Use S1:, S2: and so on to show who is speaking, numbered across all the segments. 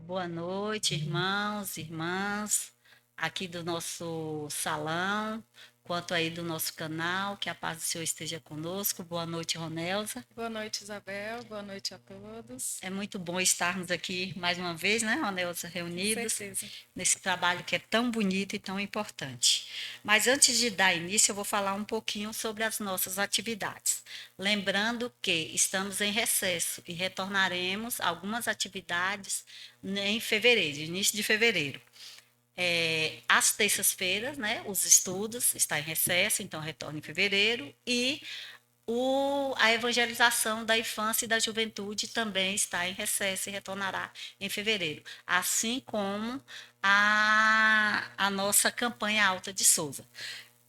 S1: Boa noite, irmãos, irmãs, aqui do nosso salão, quanto aí do nosso canal, que a paz do Senhor esteja conosco. Boa noite, Ronelza.
S2: Boa noite, Isabel. Boa noite a todos.
S1: É muito bom estarmos aqui mais uma vez, né, Ronelza,
S2: Com
S1: reunidos
S2: certeza.
S1: nesse trabalho que é tão bonito e tão importante. Mas antes de dar início, eu vou falar um pouquinho sobre as nossas atividades. Lembrando que estamos em recesso e retornaremos algumas atividades em fevereiro, início de fevereiro. Às terças-feiras, né, os estudos está em recesso, então retorna em fevereiro, e a evangelização da infância e da juventude também está em recesso e retornará em fevereiro, assim como a nossa campanha Alta de Souza.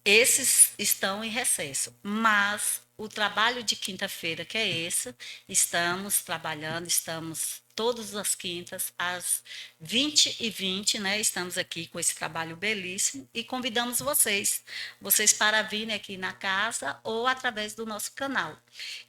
S1: Esses estão em recesso, mas o trabalho de quinta-feira, que é esse, estamos trabalhando, estamos todas as quintas, às 20h20, né? Estamos aqui com esse trabalho belíssimo e convidamos vocês para virem aqui na casa ou através do nosso canal.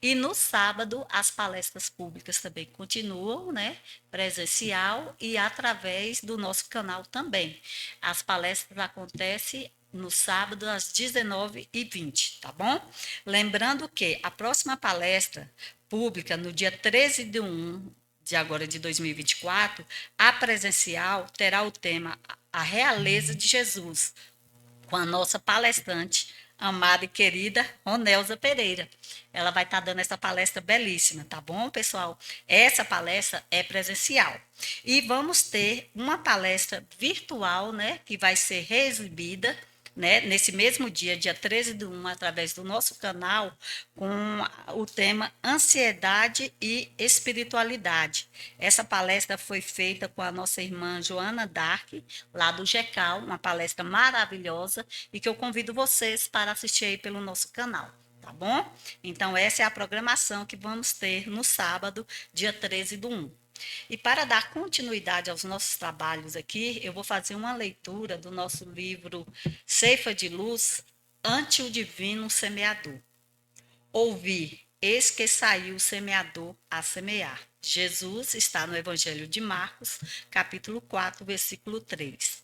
S1: E no sábado, as palestras públicas também continuam, né? Presencial e através do nosso canal também. As palestras acontecem no sábado às 19h20, tá bom? Lembrando que a próxima palestra pública, no dia 13/1 de agora de 2024, a presencial terá o tema A Realeza de Jesus, com a nossa palestrante, amada e querida Ronelza Pereira. Ela vai estar dando essa palestra belíssima, tá bom, pessoal? Essa palestra é presencial. E vamos ter uma palestra virtual, né, que vai ser reexibida, né, nesse mesmo dia, dia 13/1, através do nosso canal, com o tema Ansiedade e Espiritualidade. Essa palestra foi feita com a nossa irmã Joana Dark, lá do GECAL, uma palestra maravilhosa, e que eu convido vocês para assistir aí pelo nosso canal. Tá bom? Então, essa é a programação que vamos ter no sábado, dia 13/1. E para dar continuidade aos nossos trabalhos aqui, eu vou fazer uma leitura do nosso livro Ceifa de Luz, Ante o Divino Semeador. Ouvi, eis que saiu o semeador a semear. Jesus está no Evangelho de Marcos, capítulo 4, versículo 3.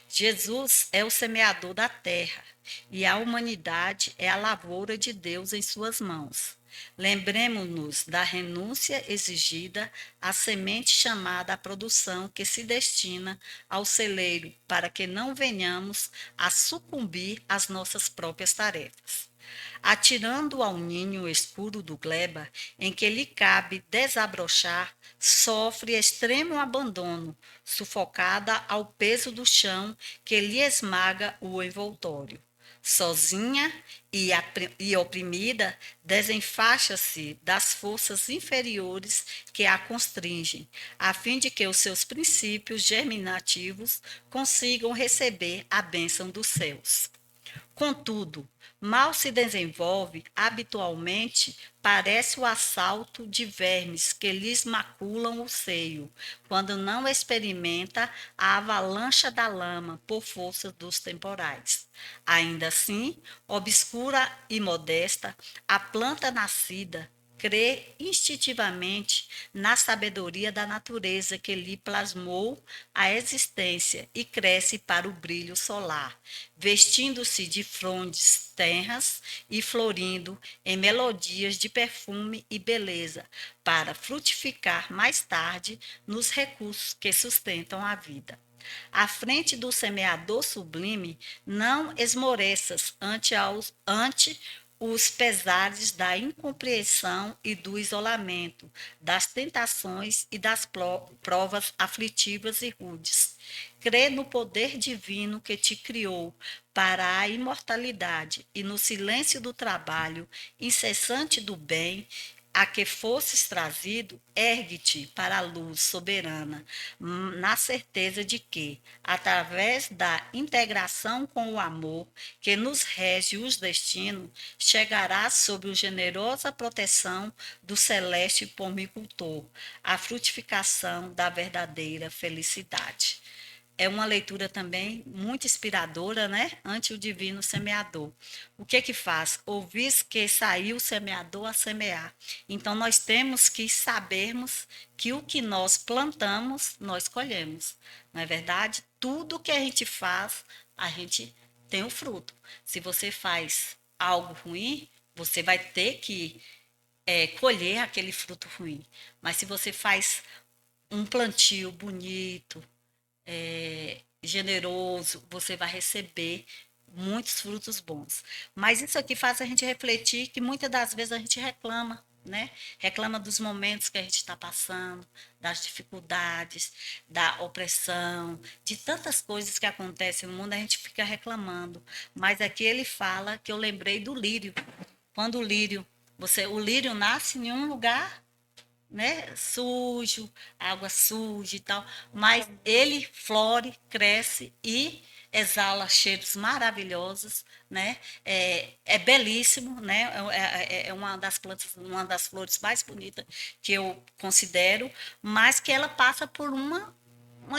S1: Jesus é o semeador da terra e a humanidade é a lavoura de Deus em suas mãos. Lembremos-nos da renúncia exigida à semente chamada à produção que se destina ao celeiro, para que não venhamos a sucumbir às nossas próprias tarefas. Atirando ao ninho escuro do gleba, em que lhe cabe desabrochar, sofre extremo abandono, sufocada ao peso do chão que lhe esmaga o envoltório. Sozinha e oprimida, desenfaixa-se das forças inferiores que a constringem, a fim de que os seus princípios germinativos consigam receber a bênção dos céus. Contudo, mal se desenvolve, habitualmente parece o assalto de vermes que lhes maculam o seio, quando não experimenta a avalanche da lama por força dos temporais. Ainda assim, obscura e modesta, a planta nascida crê instintivamente na sabedoria da natureza que lhe plasmou a existência e cresce para o brilho solar, vestindo-se de frondes tenras e florindo em melodias de perfume e beleza, para frutificar mais tarde nos recursos que sustentam a vida. À frente do semeador sublime, não esmoreças ante os pesares da incompreensão e do isolamento, das tentações e das provas aflitivas e rudes. Crê no poder divino que te criou para a imortalidade e no silêncio do trabalho incessante do bem a que fosses trazido, ergue-te para a luz soberana, na certeza de que, através da integração com o amor que nos rege os destinos, chegarás sob a generosa proteção do celeste pomicultor, a frutificação da verdadeira felicidade. É uma leitura também muito inspiradora, né? Ante o divino semeador. O que que faz? Ouvis que saiu o semeador a semear. Então, nós temos que sabermos que o que nós plantamos, nós colhemos. Não é verdade? Tudo que a gente faz, a gente tem o fruto. Se você faz algo ruim, você vai ter que colher aquele fruto ruim. Mas se você faz um plantio bonito, generoso, você vai receber muitos frutos bons. Mas isso aqui faz a gente refletir que muitas das vezes a gente reclama, né? Reclama dos momentos que a gente está passando, das dificuldades, da opressão, de tantas coisas que acontecem no mundo, a gente fica reclamando. Mas aqui ele fala que eu lembrei do lírio. Quando o lírio nasce em um lugar, né, sujo, água suja e tal, mas ele flore, cresce e exala cheiros maravilhosos, né? É belíssimo, né? É uma das plantas, uma das flores mais bonitas que eu considero, mas que ela passa por uma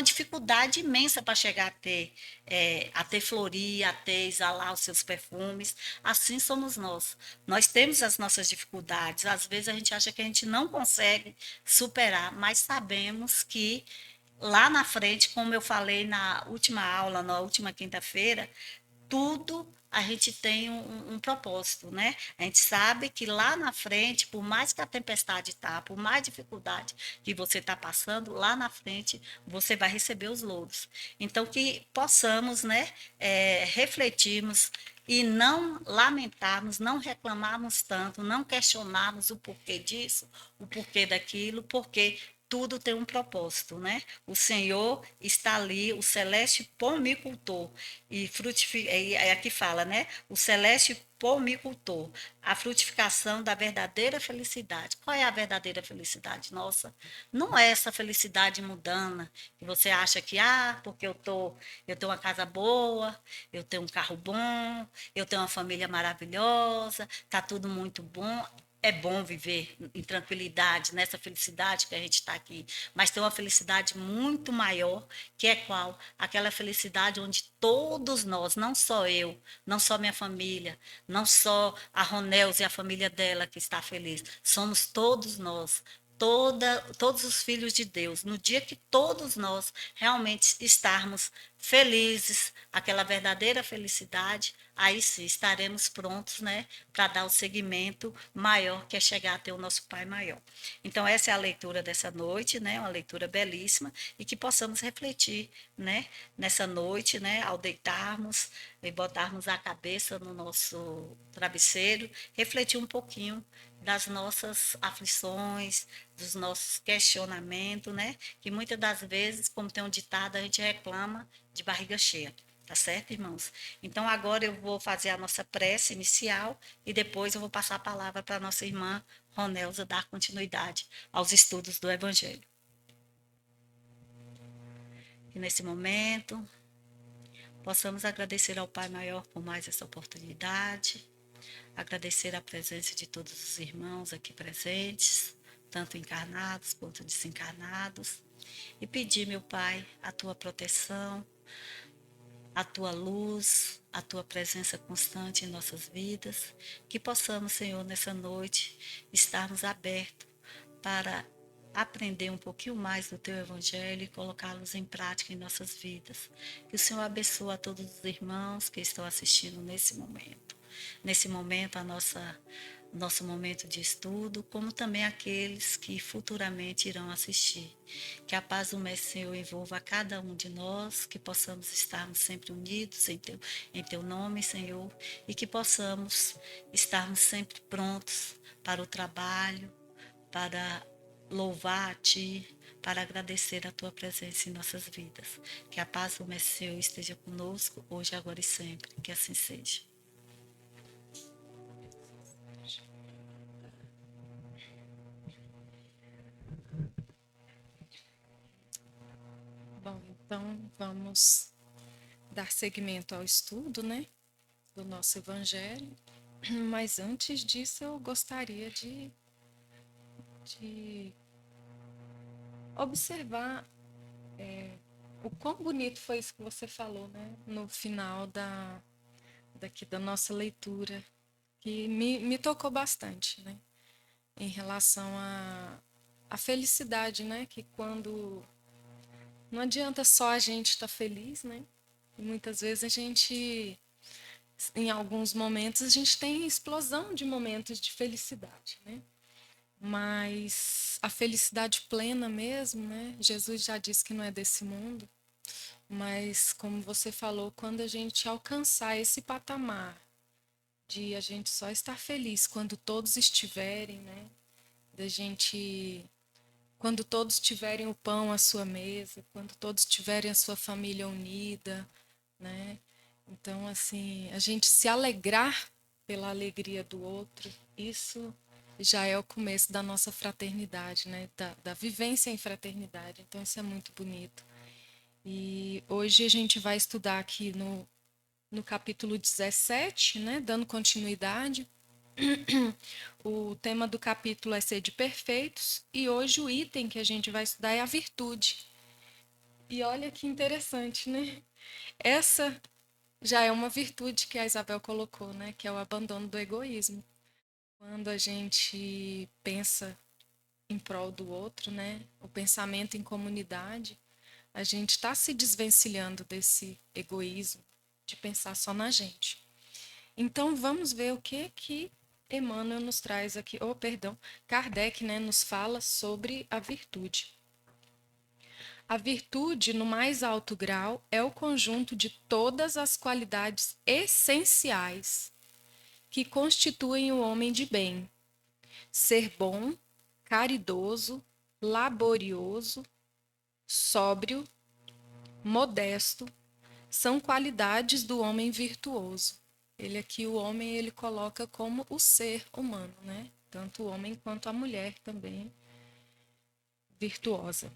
S1: dificuldade imensa para chegar a ter florir, a ter exalar os seus perfumes. Assim somos nós. Nós temos as nossas dificuldades. Às vezes a gente acha que a gente não consegue superar, mas sabemos que lá na frente, como eu falei na última aula, na última quinta-feira, tudo a gente tem um propósito, né? A gente sabe que lá na frente, por mais que a tempestade está, por mais dificuldade que você está passando, lá na frente você vai receber os louros. Então, que possamos, né, refletirmos e não lamentarmos, não reclamarmos tanto, não questionarmos o porquê disso, o porquê daquilo, porque tudo tem um propósito, né? O Senhor está ali, o celeste pomicultor, e aqui fala, né? O celeste pomicultor, a frutificação da verdadeira felicidade. Qual é a verdadeira felicidade nossa? Não é essa felicidade mundana, que você acha que, porque eu tenho uma casa boa, eu tenho um carro bom, eu tenho uma família maravilhosa, tá tudo muito bom. É bom viver em tranquilidade, nessa felicidade que a gente está aqui, mas tem uma felicidade muito maior, que é qual? Aquela felicidade onde todos nós, não só eu, não só minha família, não só a Ronels e a família dela que está feliz, somos todos nós, todos os filhos de Deus. No dia que todos nós realmente estarmos felizes, aquela verdadeira felicidade, aí sim estaremos prontos, né, para dar o seguimento maior, que é chegar a ter o nosso Pai maior. Então, essa é a leitura dessa noite, né, uma leitura belíssima, e que possamos refletir, né, nessa noite, né, ao deitarmos e botarmos a cabeça no nosso travesseiro, refletir um pouquinho das nossas aflições, dos nossos questionamentos, né? Que muitas das vezes, como tem um ditado, a gente reclama de barriga cheia. Tá certo, irmãos? Então, agora eu vou fazer a nossa prece inicial e depois eu vou passar a palavra para a nossa irmã Ronelza dar continuidade aos estudos do Evangelho. E nesse momento, possamos agradecer ao Pai Maior por mais essa oportunidade, agradecer a presença de todos os irmãos aqui presentes, tanto encarnados quanto desencarnados, e pedir, meu Pai, a tua proteção, a tua luz, a tua presença constante em nossas vidas, que possamos, Senhor, nessa noite, estarmos abertos para aprender um pouquinho mais do teu evangelho e colocá-los em prática em nossas vidas. Que o Senhor abençoe a todos os irmãos que estão assistindo nesse momento. Nesse momento, nosso momento de estudo, como também aqueles que futuramente irão assistir. Que a paz do Mestre Senhor envolva a cada um de nós, que possamos estarmos sempre unidos em teu nome, Senhor, e que possamos estarmos sempre prontos para o trabalho, para louvar a Ti, para agradecer a Tua presença em nossas vidas. Que a paz do Mestre Senhor esteja conosco, hoje, agora e sempre. Que assim seja.
S2: Então, vamos dar seguimento ao estudo, né, do nosso Evangelho. Mas antes disso, eu gostaria de observar o quão bonito foi isso que você falou, né, no final daqui da nossa leitura, que me tocou bastante, né, em relação à felicidade, né, que quando não adianta só a gente estar feliz, né, e muitas vezes a gente, em alguns momentos, a gente tem explosão de momentos de felicidade, né, mas a felicidade plena mesmo, né, Jesus já disse que não é desse mundo, mas como você falou, quando a gente alcançar esse patamar de a gente só estar feliz quando todos estiverem, né? Da gente, quando todos tiverem o pão à sua mesa, quando todos tiverem a sua família unida, né? Então, assim, a gente se alegrar pela alegria do outro, isso já é o começo da nossa fraternidade, né? Da vivência em fraternidade. Então, isso é muito bonito. E hoje a gente vai estudar aqui no capítulo 17, né? Dando continuidade. O tema do capítulo é Sede Perfeitos e hoje o item que a gente vai estudar é a virtude. E olha que interessante, né? Essa já é uma virtude que a Isabel colocou, né? Que é o abandono do egoísmo. Quando a gente pensa em prol do outro, né? O pensamento em comunidade, a gente está se desvencilhando desse egoísmo de pensar só na gente. Então vamos ver o que Emmanuel nos traz aqui, ou perdão, Kardec, né, nos fala sobre a virtude. A virtude, no mais alto grau, é o conjunto de todas as qualidades essenciais que constituem o homem de bem. Ser bom, caridoso, laborioso, sóbrio, modesto, são qualidades do homem virtuoso. Ele aqui, o homem, ele coloca como o ser humano, né? Tanto o homem quanto a mulher também virtuosa.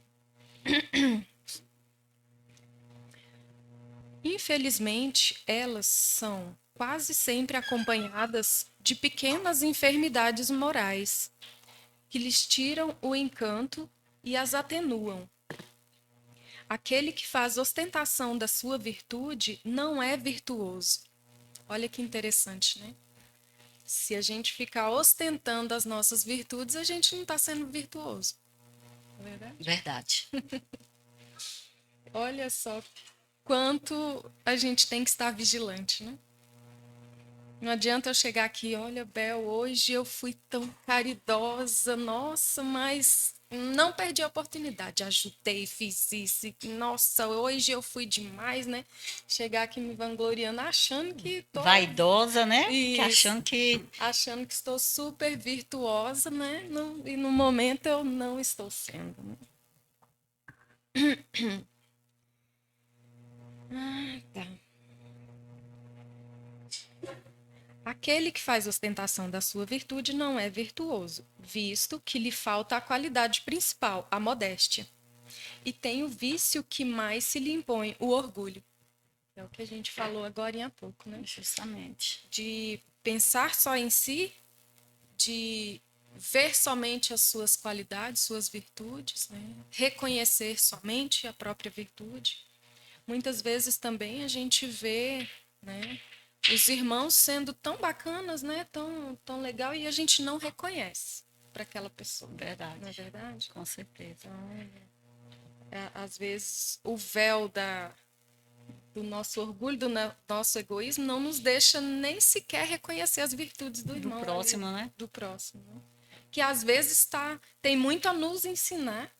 S2: Infelizmente, elas são quase sempre acompanhadas de pequenas enfermidades morais que lhes tiram o encanto e as atenuam. Aquele que faz ostentação da sua virtude não é virtuoso. Olha que interessante, né? Se a gente ficar ostentando as nossas virtudes, a gente não está sendo virtuoso. Não é verdade?
S1: Verdade.
S2: Olha só quanto a gente tem que estar vigilante, né? Não adianta eu chegar aqui, olha, Bel, hoje eu fui tão caridosa, nossa, mas não perdi a oportunidade, ajudei, fiz isso, nossa, hoje eu fui demais, né? Chegar aqui me vangloriando, achando que tô
S1: Vaidosa, né? Que
S2: isso,
S1: achando que
S2: achando que estou super virtuosa, né? E no momento eu não estou sendo, né? Ah, tá. Aquele que faz ostentação da sua virtude não é virtuoso, visto que lhe falta a qualidade principal, a modéstia. E tem o vício que mais se lhe impõe, o orgulho. É o que a gente falou agora há pouco, né?
S1: justamente.
S2: De pensar só em si, de ver somente as suas qualidades, suas virtudes, né? Reconhecer somente a própria virtude. Muitas vezes também a gente vê, né, os irmãos sendo tão bacanas, né, tão legal, e a gente não reconhece para aquela pessoa.
S1: Verdade.
S2: Não é verdade?
S1: Com certeza.
S2: Então, às vezes, o véu do nosso orgulho, nosso egoísmo, não nos deixa nem sequer reconhecer as virtudes do
S1: Do
S2: irmão ali,
S1: próximo, né?
S2: do próximo. Né? Que às vezes tem muito a nos ensinar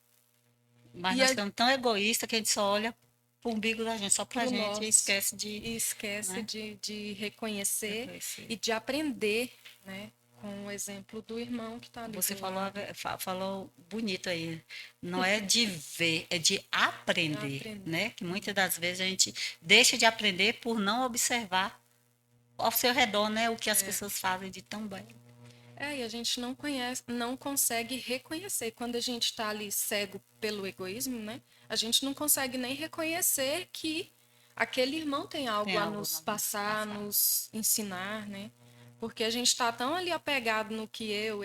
S1: Mas
S2: e
S1: nós ficamos tão egoístas que a gente só olha pro umbigo da gente, só
S2: para
S1: pra
S2: o
S1: gente, e
S2: nosso.
S1: esquece de,
S2: E esquece
S1: né?
S2: de reconhecer
S1: Reconhecer.
S2: e de aprender, né? Com o exemplo do irmão que está ali
S1: Você
S2: do
S1: falou,
S2: lado.
S1: falou bonito aí. Não é de ver, é de aprender,
S2: Aprender.
S1: né? Que muitas das vezes a gente deixa de aprender por não observar ao seu redor, né? O que as pessoas fazem de tão bem.
S2: E a gente não conhece, não consegue reconhecer. Quando a gente está ali cego pelo egoísmo, né? a gente não consegue nem reconhecer que aquele irmão tem algo
S1: Tem
S2: a
S1: algo
S2: nos
S1: a nos
S2: passar,
S1: passar.
S2: nos ensinar, né? Porque a gente está tão ali apegado no que eu,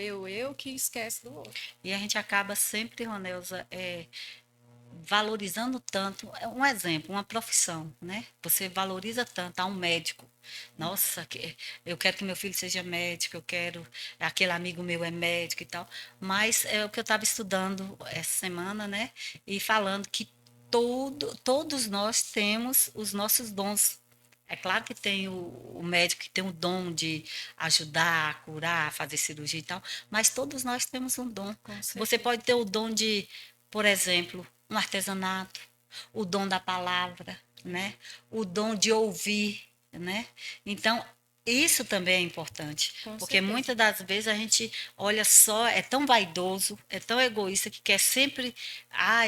S2: que esquece do outro.
S1: E a gente acaba sempre, Roneusa, valorizando tanto, um exemplo, uma profissão, né? Você valoriza tanto a um médico. Nossa, eu quero que meu filho seja médico, eu quero, aquele amigo meu é médico e tal. Mas é o que eu estava estudando essa semana, né? E falando que todos nós temos os nossos dons. É claro que tem o médico que tem o dom de ajudar, curar, fazer cirurgia e tal, mas todos nós temos um dom.
S2: Com
S1: Você
S2: certeza.
S1: pode ter o dom de, por exemplo, um artesanato, o dom da palavra, né? O dom de ouvir, né? Então, isso também é importante,
S2: Com
S1: porque
S2: certeza.
S1: muitas das vezes a gente olha só, é tão vaidoso, é tão egoísta que quer sempre,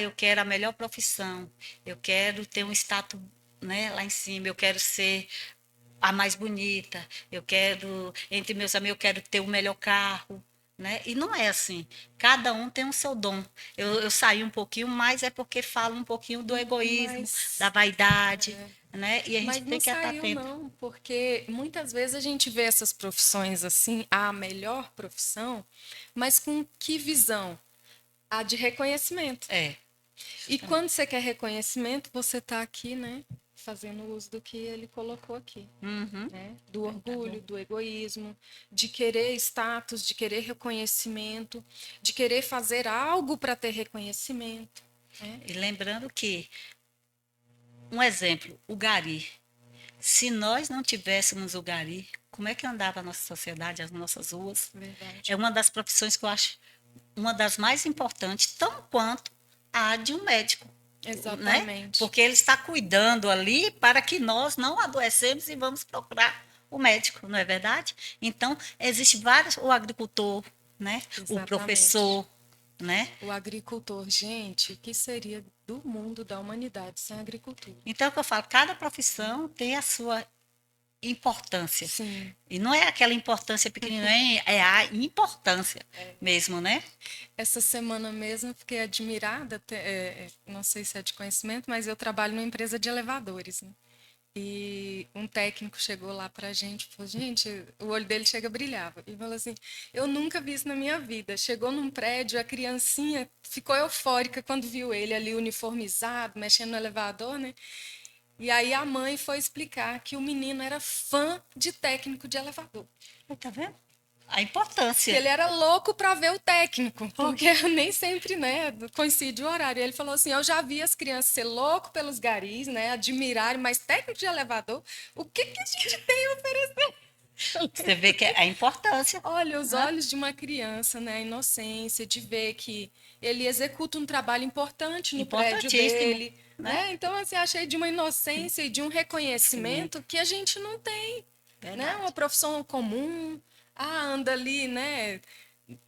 S1: eu quero a melhor profissão, eu quero ter um status, né, lá em cima, eu quero ser a mais bonita, eu quero, entre meus amigos, eu quero ter o melhor carro, né? E não é assim. Cada um tem o seu dom. Eu saí um pouquinho, mas é porque falo um pouquinho do egoísmo, da
S2: Mas,
S1: vaidade, né? E a gente
S2: mas
S1: tem
S2: não
S1: que estar
S2: saiu,
S1: atento.
S2: não, porque muitas vezes a gente vê essas profissões assim, a melhor profissão, mas com que visão? A de reconhecimento.
S1: É,
S2: E quando você quer reconhecimento, você está aqui, né, fazendo uso do que ele colocou aqui,
S1: uhum,
S2: né? Do
S1: verdade.
S2: orgulho, do egoísmo, de querer status, de querer reconhecimento, de querer fazer algo para ter reconhecimento, né?
S1: E lembrando que, um exemplo, o gari. Se nós não tivéssemos o gari, como é que andava a nossa sociedade, as nossas ruas?
S2: Verdade.
S1: É uma das profissões que eu acho uma das mais importantes, tão quanto a de um médico, né?
S2: Exatamente.
S1: Porque ele está cuidando ali para que nós não adoecemos e vamos procurar o médico, não é verdade? Então, existe vários, o agricultor, né? O
S2: Exatamente.
S1: professor, né?
S2: O agricultor, gente, o que seria do mundo da humanidade sem agricultura?
S1: Então, é o que eu falo, cada profissão tem a sua importância.
S2: Sim.
S1: E não é aquela importância pequenininha, é a importância mesmo, né?
S2: Essa semana mesmo fiquei admirada, não sei se é de conhecimento, mas eu trabalho numa empresa de elevadores, né? E um técnico chegou lá pra gente e falou, gente, o olho dele chega brilhava. E falou assim, eu nunca vi isso na minha vida. Chegou num prédio, a criancinha ficou eufórica quando viu ele ali uniformizado, mexendo no elevador, né? E aí a mãe foi explicar que o menino era fã de técnico de elevador.
S1: Tá vendo? A
S2: Que
S1: importância.
S2: ele era louco para ver o técnico,
S1: Oi.
S2: porque nem sempre, né, coincide o horário. Ele falou assim: eu já vi as crianças ser louco pelos garis, né, admirarem, mas técnico de elevador, o que que a gente tem a oferecer?
S1: Você vê que é a importância,
S2: Olha, os
S1: né?
S2: olhos de uma criança, né, a inocência de ver que ele executa um trabalho importante no prédio
S1: Importantíssimo,
S2: dele,
S1: né?
S2: né? Então, assim, achei de uma inocência e de um
S1: Cimento,
S2: reconhecimento que a gente não tem, né? Uma
S1: verdade.
S2: profissão comum, anda ali, né?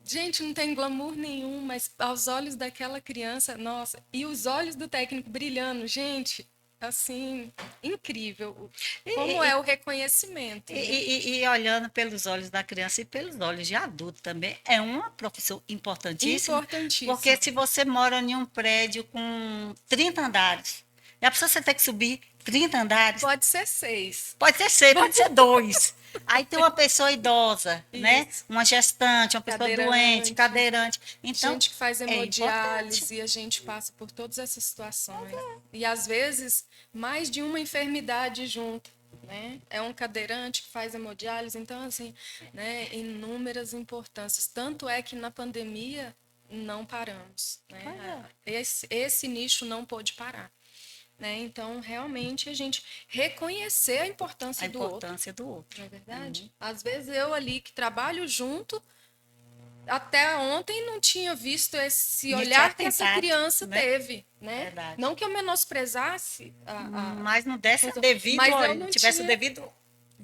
S2: Gente, não tem glamour nenhum, mas aos olhos daquela criança, nossa, e os olhos do técnico brilhando, gente, assim, incrível.
S1: E,
S2: Como é
S1: e,
S2: o reconhecimento, né?
S1: e olhando pelos olhos da criança e pelos olhos de adulto também, é uma profissão importantíssima, porque
S2: Importantíssimo.
S1: se você mora em um prédio com 30 andares, já precisa você ter que subir 30 andares?
S2: Pode ser 6.
S1: Pode ser seis, pode ser dois. Aí tem uma pessoa idosa, né?
S2: Isso.
S1: Uma gestante, uma pessoa doente,
S2: Cadeirante,
S1: cadeirante. Então,
S2: gente que faz
S1: é importante.
S2: hemodiálise, e a gente passa por todas essas situações. E às vezes mais de uma enfermidade junto, né? É um cadeirante que faz hemodiálise, então assim, né, inúmeras importâncias. Tanto é que na pandemia não paramos,
S1: Pois
S2: né?
S1: é.
S2: Esse nicho não pôde parar, né? Então, realmente a gente reconhecer a
S1: A
S2: importância do outro,
S1: importância do outro.
S2: não é verdade? Às vezes eu ali que trabalho junto, até ontem não tinha visto esse
S1: Me tinha
S2: olhar que essa
S1: atentado,
S2: criança
S1: né?
S2: teve, né?
S1: Verdade.
S2: Não que eu menosprezasse
S1: Mas não
S2: a
S1: desse o
S2: coisa,
S1: devido,
S2: mas eu
S1: olho,
S2: não
S1: tivesse o
S2: tinha
S1: devido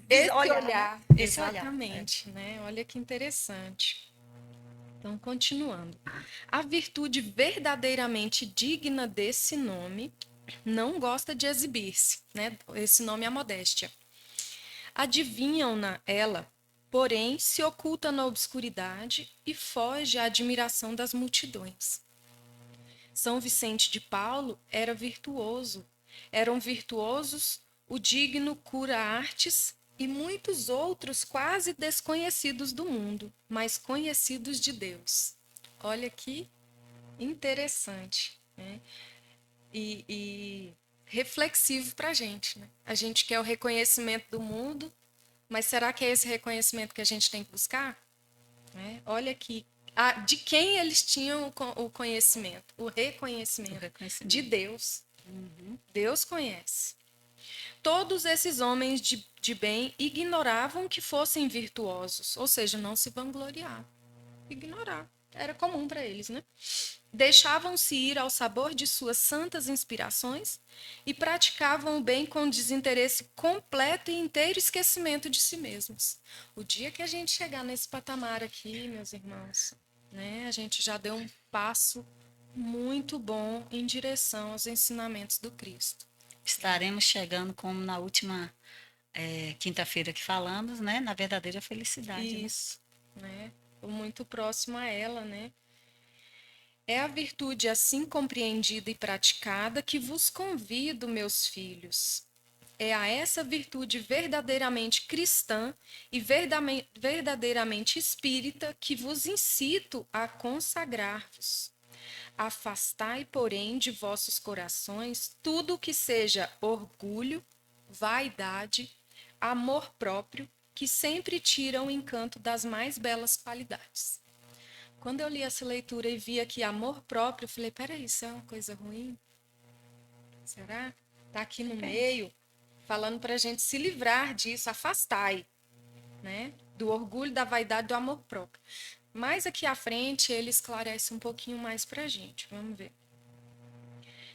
S2: esse
S1: olhar, né?
S2: olhar,
S1: Esse olhar. É.
S2: exatamente, né? Olha que interessante. Então, continuando. A virtude verdadeiramente digna desse nome não gosta de exibir-se, né? Esse nome é a modéstia. Adivinham-na ela, porém se oculta na obscuridade e foge à admiração das multidões. São Vicente de Paulo era virtuoso. Eram virtuosos o digno Cura Artes e muitos outros quase desconhecidos do mundo, mas conhecidos de Deus. Olha que interessante, né? E reflexivo para a gente, né? A gente quer o reconhecimento do mundo, mas será que é esse reconhecimento que a gente tem que buscar? Né? Olha aqui, de quem eles tinham o conhecimento, o
S1: O
S2: reconhecimento de
S1: reconhecimento.
S2: Deus. Deus conhece. Todos esses homens de bem ignoravam que fossem virtuosos, ou seja, não se vangloriavam. Ignorar. Era comum para eles, né? Deixavam-se ir ao sabor de suas santas inspirações e praticavam o bem com desinteresse completo e inteiro esquecimento de si mesmos. O dia que a gente chegar nesse patamar aqui, meus irmãos, né, a gente já deu um passo muito bom em direção aos ensinamentos do Cristo.
S1: Estaremos chegando, como na última quinta-feira que falamos, né, na verdadeira felicidade.
S2: Isso, né? O muito próximo a ela, né? É a virtude assim compreendida e praticada que vos convido, meus filhos. É a essa virtude verdadeiramente cristã e verdadeiramente espírita que vos incito a consagrar-vos. Afastai, porém, de vossos corações tudo o que seja orgulho, vaidade, amor próprio, que sempre tiram o encanto das mais belas qualidades. Quando eu li essa leitura e vi aqui amor próprio, eu falei, peraí, isso é uma coisa ruim? Será? Está aqui no meio, falando para a gente se livrar disso, afastai, né? Do orgulho, da vaidade, do amor próprio. Mas aqui à frente, ele esclarece um pouquinho mais para a gente. Vamos ver.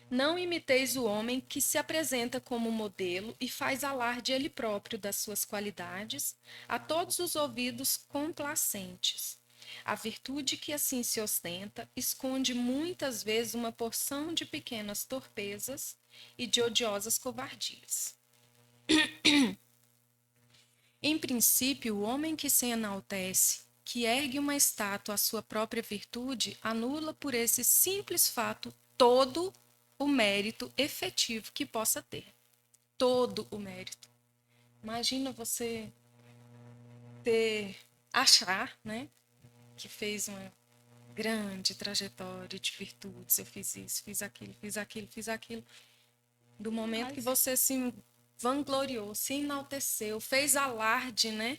S2: Não imiteis o homem que se apresenta como modelo e faz alarde ele próprio das suas qualidades, a todos os ouvidos complacentes. A virtude que assim se ostenta esconde muitas vezes uma porção de pequenas torpezas e de odiosas covardias. Em princípio, o homem que se enaltece, que ergue uma estátua à sua própria virtude, anula por esse simples fato todo o mérito efetivo que possa ter. Todo o mérito. Imagina você achar, né, que fez uma grande trajetória de virtudes. Eu fiz isso, fiz aquilo, fiz aquilo, fiz aquilo. Do momento que você se vangloriou, se enalteceu, fez alarde, né?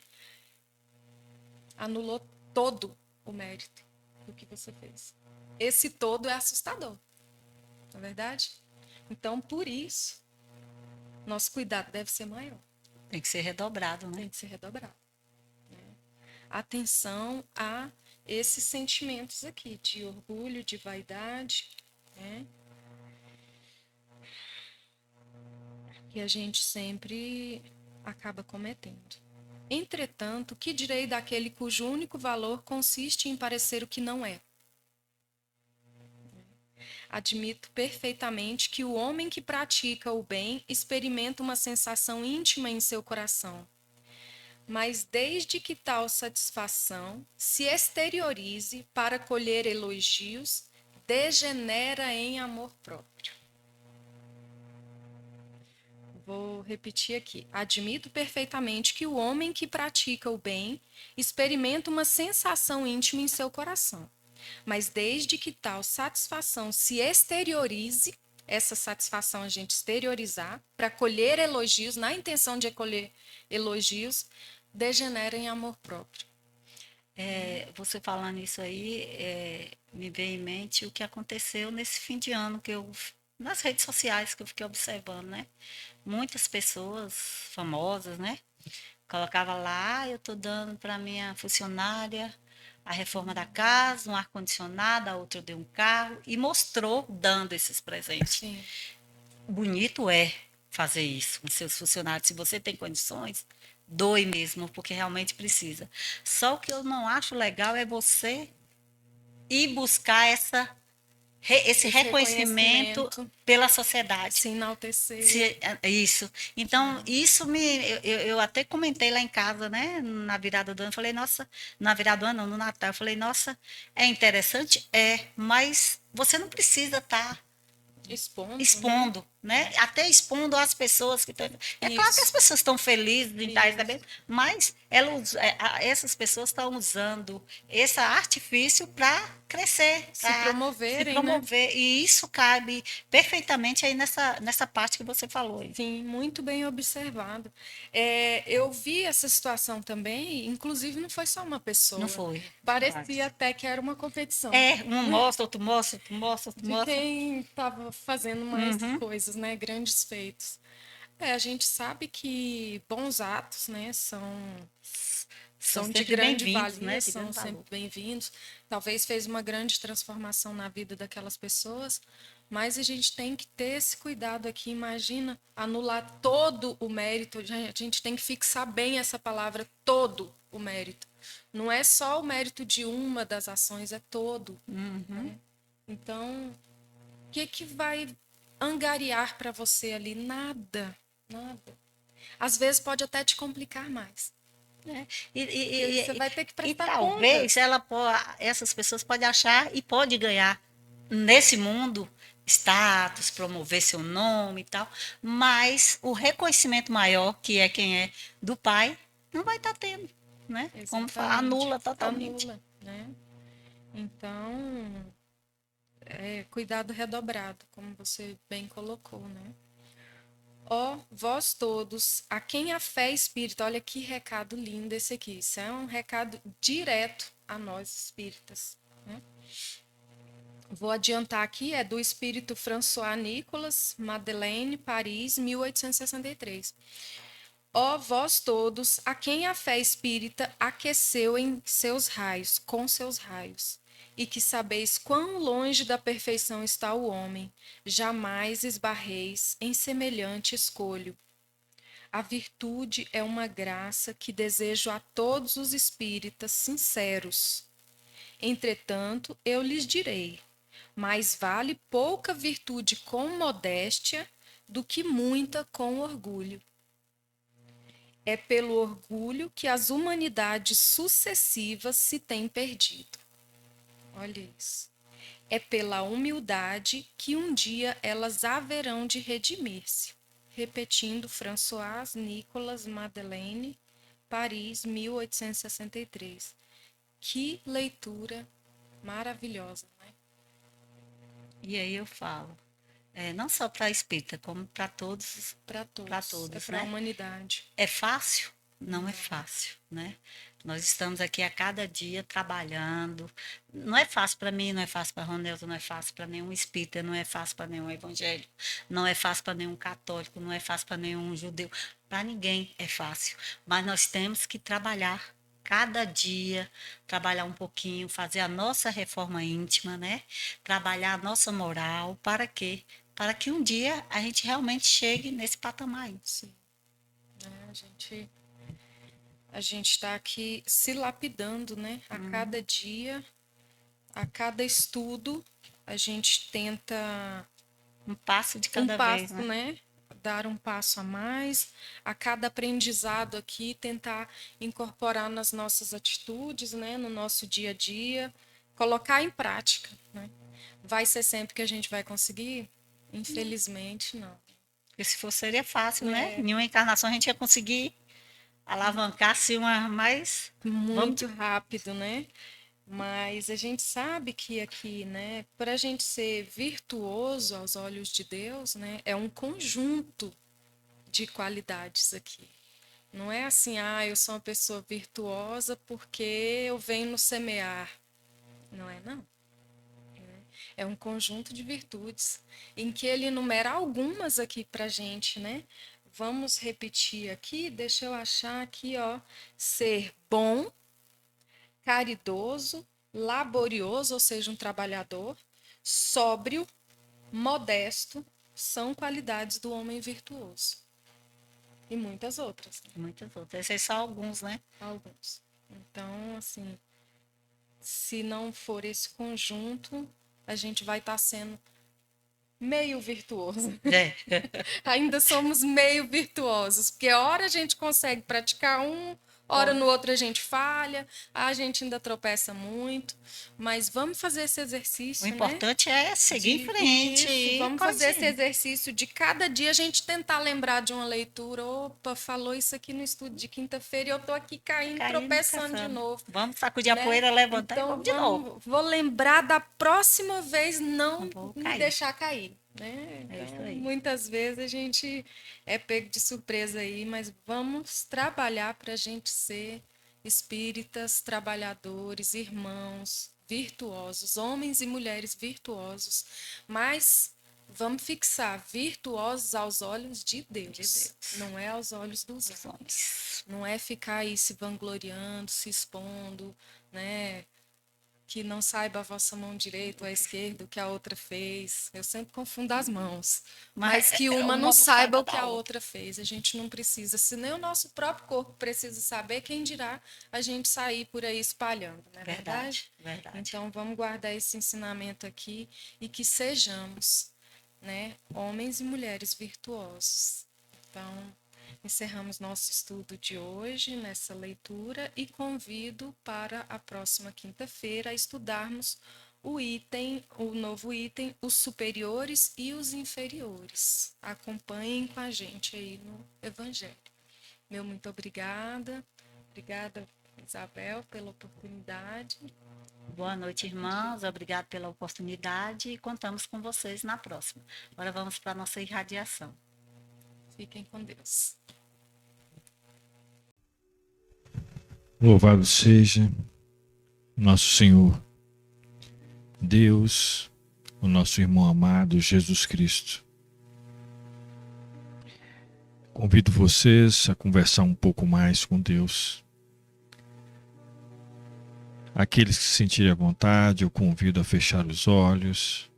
S2: Anulou todo o mérito do que você fez. Esse todo é assustador, não é verdade? Então, por isso, nosso cuidado deve ser maior.
S1: Tem que ser redobrado, né?
S2: Tem que ser redobrado. Né? Atenção a esses sentimentos aqui, de orgulho, de vaidade, né? Que a gente sempre acaba cometendo. Entretanto, que direi daquele cujo único valor consiste em parecer o que não é? Admito perfeitamente que o homem que pratica o bem experimenta uma sensação íntima em seu coração. Mas desde que tal satisfação se exteriorize para colher elogios, degenera em amor próprio. Vou repetir aqui. Admito perfeitamente que o homem que pratica o bem experimenta uma sensação íntima em seu coração. Mas desde que tal satisfação se exteriorize, essa satisfação a gente exteriorizar, para colher elogios, na intenção de colher elogios, degenera em amor próprio.
S1: Você falando isso aí, me veio em mente o que aconteceu nesse fim de ano nas redes sociais que eu fiquei observando, né? Muitas pessoas famosas, né? Colocava lá, eu tô dando para minha funcionária a reforma da casa, um ar-condicionado, a outra eu dei um carro e mostrou dando esses presentes.
S2: Sim.
S1: Bonito é fazer isso com seus funcionários. Se você tem condições, doe mesmo, porque realmente precisa. Só o que eu não acho legal é você ir buscar esse
S2: esse
S1: reconhecimento
S2: reconhecimento,
S1: pela sociedade.
S2: se enaltecer.
S1: Isso. Então, isso me. Eu até comentei lá em casa, né? Na virada do ano, falei, nossa, na virada do ano, não, no Natal, eu falei, nossa, é interessante? É, mas você não precisa estar
S2: Expondo, né?
S1: expondo, né? Até expondo as pessoas que estão. É claro que as
S2: Isso,
S1: pessoas estão felizes em estar
S2: isso.
S1: recebendo, mas essas pessoas estão usando esse artifício para crescer,
S2: Se
S1: para se
S2: promoverem, né?
S1: promover. E isso cabe perfeitamente aí nessa parte que você falou aí.
S2: Sim, muito bem observado. Eu vi essa situação também, inclusive não foi só uma
S1: Não
S2: pessoa.
S1: foi?
S2: Parecia
S1: Vários.
S2: até que era uma competição,
S1: É, um mostra, outro mostra, outro mostra, outro
S2: de
S1: mostra.
S2: quem estava fazendo mais
S1: Uhum.
S2: coisas, né? Grandes feitos. A gente sabe que bons atos, né,
S1: São
S2: são de
S1: sempre
S2: grande
S1: bem-vindos,
S2: valia,
S1: né? De
S2: são
S1: grande
S2: sempre
S1: valor.
S2: bem-vindos. Talvez fez uma grande transformação na vida daquelas pessoas, mas a gente tem que ter esse cuidado aqui. Imagina anular todo o mérito. A gente tem que fixar bem essa palavra, todo o mérito. Não é só o mérito de uma das ações, é todo.
S1: Uhum.
S2: Então, o que vai angariar para você ali? Nada, nada. Às vezes pode até te complicar mais.
S1: É. E,
S2: Porque
S1: e,
S2: você
S1: e,
S2: vai ter que
S1: e
S2: prestar
S1: talvez
S2: contas.
S1: essas pessoas podem achar e pode ganhar nesse mundo status, promover seu nome e tal, mas o reconhecimento maior, que é quem é do pai, não vai estar tendo, né? Como fala,
S2: Exatamente.
S1: anula totalmente.
S2: Anula, né? Então, cuidado redobrado, como você bem colocou, né? Ó, vós todos, a quem a fé espírita, olha que recado lindo esse aqui. Isso é um recado direto a nós espíritas, né? Vou adiantar aqui, é do espírito François Nicolas, Madeleine, Paris, 1863. Ó vós todos, a quem a fé espírita aqueceu em seus raios, com seus raios, e que sabeis quão longe da perfeição está o homem, jamais esbarreis em semelhante escolho. A virtude é uma graça que desejo a todos os espíritas sinceros. Entretanto, eu lhes direi: mais vale pouca virtude com modéstia do que muita com orgulho. É pelo orgulho que as humanidades sucessivas se têm perdido. Olha isso. É pela humildade que um dia elas haverão de redimir-se. Repetindo François Nicolas Madeleine, Paris, 1863. Que leitura maravilhosa, né?
S1: E aí eu falo, não só para a espírita, como para
S2: É
S1: todos,
S2: para a
S1: né?
S2: humanidade.
S1: É fácil? Não é
S2: Não,
S1: fácil, né? Nós estamos aqui a cada dia trabalhando. Não é fácil para mim, não é fácil para a Ronelza, não é fácil para nenhum espírita, não é fácil para nenhum evangélico, não é fácil para nenhum católico, não é fácil para nenhum judeu. Para ninguém é fácil. Mas nós temos que trabalhar cada dia, trabalhar um pouquinho, fazer a nossa reforma íntima, né? Trabalhar a nossa moral. Para quê? Para que um dia a gente realmente chegue nesse patamar aí.
S2: sim, né? A gente está aqui se lapidando, né? A cada dia, a cada estudo, a gente tenta
S1: Um passo de
S2: um
S1: cada vez,
S2: passo,
S1: né?
S2: né? Dar um passo a mais, a cada aprendizado aqui, tentar incorporar nas nossas atitudes, né? No nosso dia a dia, colocar em prática, né? Vai ser sempre que a gente vai conseguir? Infelizmente, não.
S1: Porque se fosse, seria fácil, né?
S2: É
S1: Em uma encarnação a gente ia conseguir alavancar-se uma mais. Vamos
S2: muito rápido, né? Mas a gente sabe que aqui, né, para a gente ser virtuoso aos olhos de Deus, né, é um conjunto de qualidades aqui. Não é assim, eu sou uma pessoa virtuosa porque eu venho no semear. Não é, não. É um conjunto de virtudes em que ele enumera algumas aqui para gente, né? Vamos repetir aqui, deixa eu achar aqui, ó. Ser bom, caridoso, laborioso, ou seja, um trabalhador, sóbrio, modesto, são qualidades do homem virtuoso. E muitas outras, né?
S1: muitas outras. Esses são alguns, né?
S2: Alguns. Então, assim, se não for esse conjunto, a gente vai estar sendo meio virtuoso.
S1: É.
S2: Ainda somos meio virtuosos, porque hora a gente consegue praticar hora no outro a gente falha, a gente ainda tropeça muito, mas vamos fazer esse
S1: O
S2: exercício, né?
S1: importante é seguir em frente
S2: Isso,
S1: e
S2: vamos fazer esse
S1: continuar.
S2: exercício de cada dia a gente tentar lembrar de uma leitura. Opa, falou isso aqui no estudo de quinta-feira e eu tô aqui caindo,
S1: Caindo,
S2: tropeçando de
S1: caçando.
S2: novo,
S1: Vamos sacudir a
S2: né?
S1: poeira, levantar e
S2: Então
S1: vamos de novo.
S2: vou lembrar da próxima vez
S1: Não
S2: não
S1: vou
S2: me
S1: cair.
S2: deixar cair, né?
S1: É isso
S2: Então,
S1: aí.
S2: muitas vezes a gente é pego de surpresa aí, mas vamos trabalhar para a gente ser espíritas, trabalhadores, irmãos, virtuosos, homens e mulheres virtuosos, mas vamos fixar virtuosos aos olhos de Deus,
S1: De Deus.
S2: não é aos olhos dos
S1: Os
S2: homens.
S1: homens.
S2: Não é ficar aí se vangloriando, se expondo, né? Que não saiba a vossa mão direita ou a esquerda o que a outra fez. Eu sempre confundo as mãos. Mas que uma não saiba o que a outra fez. A gente não precisa. Se nem o nosso próprio corpo precisa saber, quem dirá a gente sair por aí espalhando, não é verdade?
S1: Verdade.
S2: Então vamos guardar esse ensinamento aqui e que sejamos, né, homens e mulheres virtuosos. Então, encerramos nosso estudo de hoje nessa leitura e convido para a próxima quinta-feira a estudarmos o novo item, os superiores e os inferiores. Acompanhem com a gente aí no Evangelho. Meu muito obrigada. Obrigada, Isabel, pela oportunidade.
S1: Boa noite, irmãos. Obrigado pela oportunidade e contamos com vocês na próxima. Agora vamos para a nossa irradiação.
S2: Fiquem com Deus.
S3: Louvado seja nosso Senhor, Deus, o nosso irmão amado Jesus Cristo. Convido vocês a conversar um pouco mais com Deus. Aqueles que se sentirem à vontade, eu convido a fechar os olhos,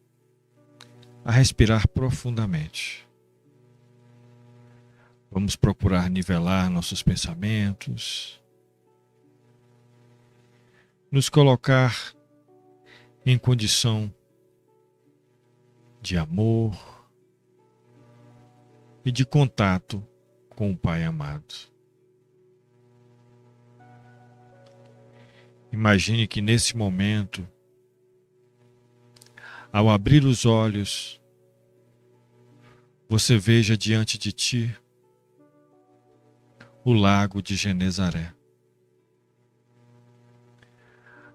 S3: a respirar profundamente. Vamos procurar nivelar nossos pensamentos, nos colocar em condição de amor e de contato com o Pai amado. Imagine que nesse momento, ao abrir os olhos, você veja diante de ti o lago de Genezaré.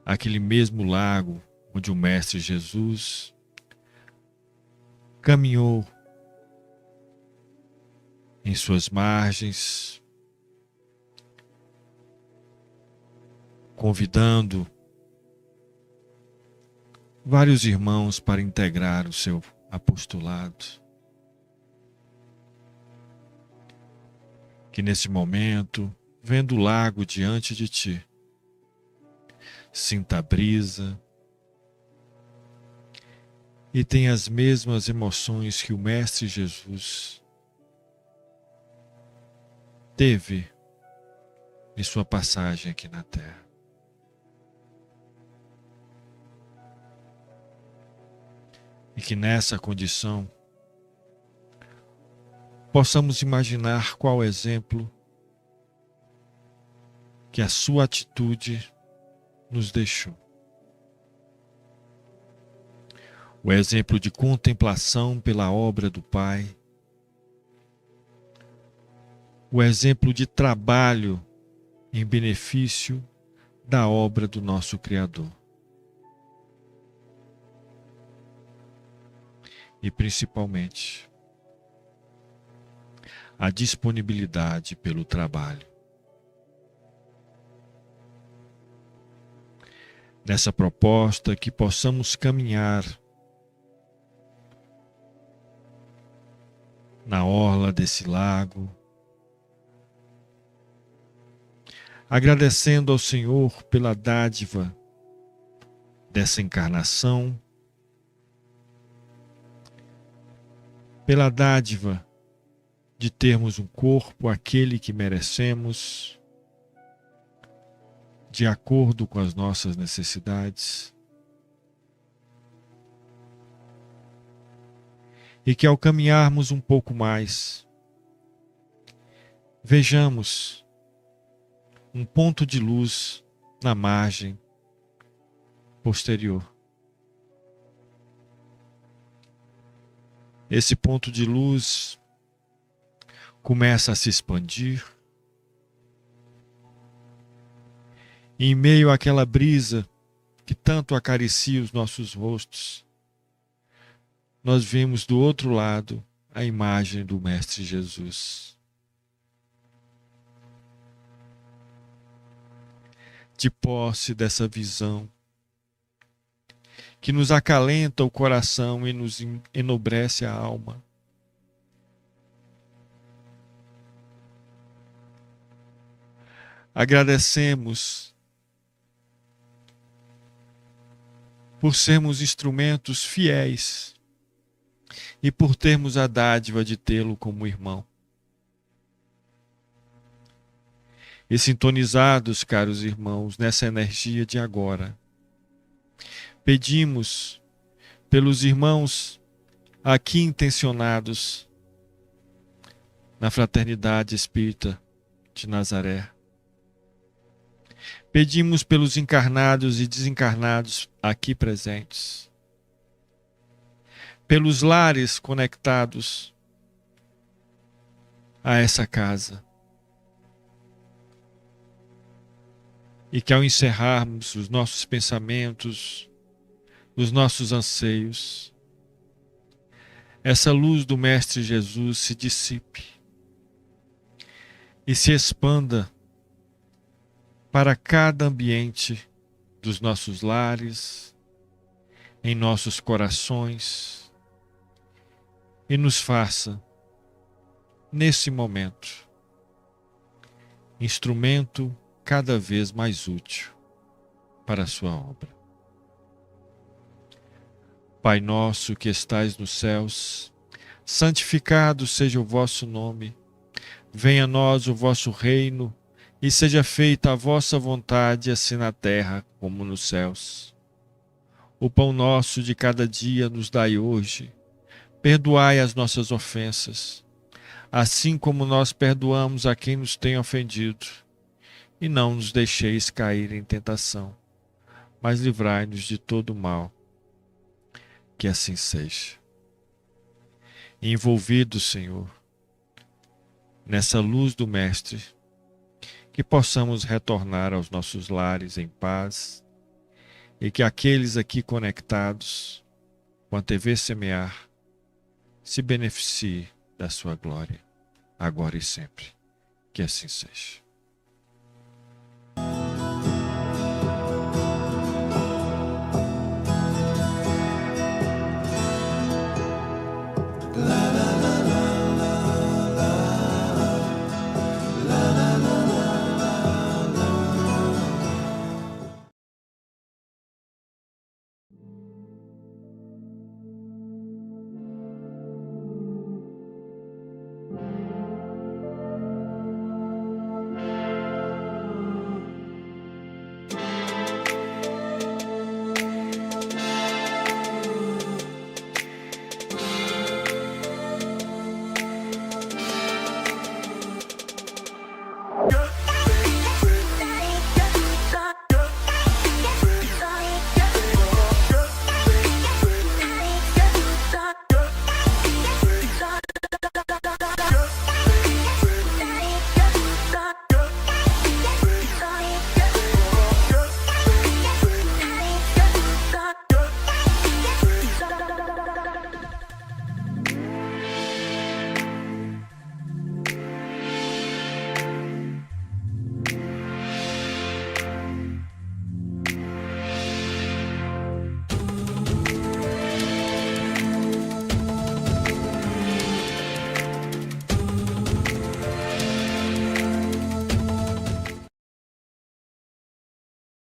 S3: Aquele mesmo lago onde o Mestre Jesus caminhou em suas margens, convidando vários irmãos para integrar o seu apostolado. Que nesse momento, vendo o lago diante de ti, sinta a brisa e tenha as mesmas emoções que o Mestre Jesus teve em sua passagem aqui na Terra. E que nessa condição possamos imaginar qual exemplo que a sua atitude nos deixou. O exemplo de contemplação pela obra do Pai, o exemplo de trabalho em benefício da obra do nosso Criador. E principalmente, a disponibilidade pelo trabalho. Nessa proposta que possamos caminhar na orla desse lago, agradecendo ao Senhor pela dádiva dessa encarnação, pela dádiva de termos um corpo, aquele que merecemos, de acordo com as nossas necessidades, e que ao caminharmos um pouco mais, vejamos um ponto de luz na margem posterior. Esse ponto de luz começa a se expandir. E em meio àquela brisa que tanto acaricia os nossos rostos, nós vemos do outro lado a imagem do Mestre Jesus. De posse dessa visão, que nos acalenta o coração e nos enobrece a alma, agradecemos por sermos instrumentos fiéis e por termos a dádiva de tê-lo como irmão. E sintonizados, caros irmãos, nessa energia de agora, pedimos pelos irmãos aqui intencionados na Fraternidade Espírita de Nazaré. Pedimos pelos encarnados e desencarnados aqui presentes, pelos lares conectados a essa casa, e que ao encerrarmos os nossos pensamentos, os nossos anseios, essa luz do Mestre Jesus se dissipe e se expanda para cada ambiente dos nossos lares, em nossos corações, e nos faça, nesse momento, instrumento cada vez mais útil para a sua obra. Pai nosso que estais nos céus, santificado seja o vosso nome, venha a nós o vosso reino, e seja feita a vossa vontade, assim na terra como nos céus. O pão nosso de cada dia nos dai hoje, perdoai as nossas ofensas, assim como nós perdoamos a quem nos tem ofendido, e não nos deixeis cair em tentação, mas livrai-nos de todo mal. Que assim seja. Envolvidos, Senhor, nessa luz do Mestre, que possamos retornar aos nossos lares em paz, e que aqueles aqui conectados com a TV Semear se beneficiem da sua glória, agora e sempre. Que assim seja.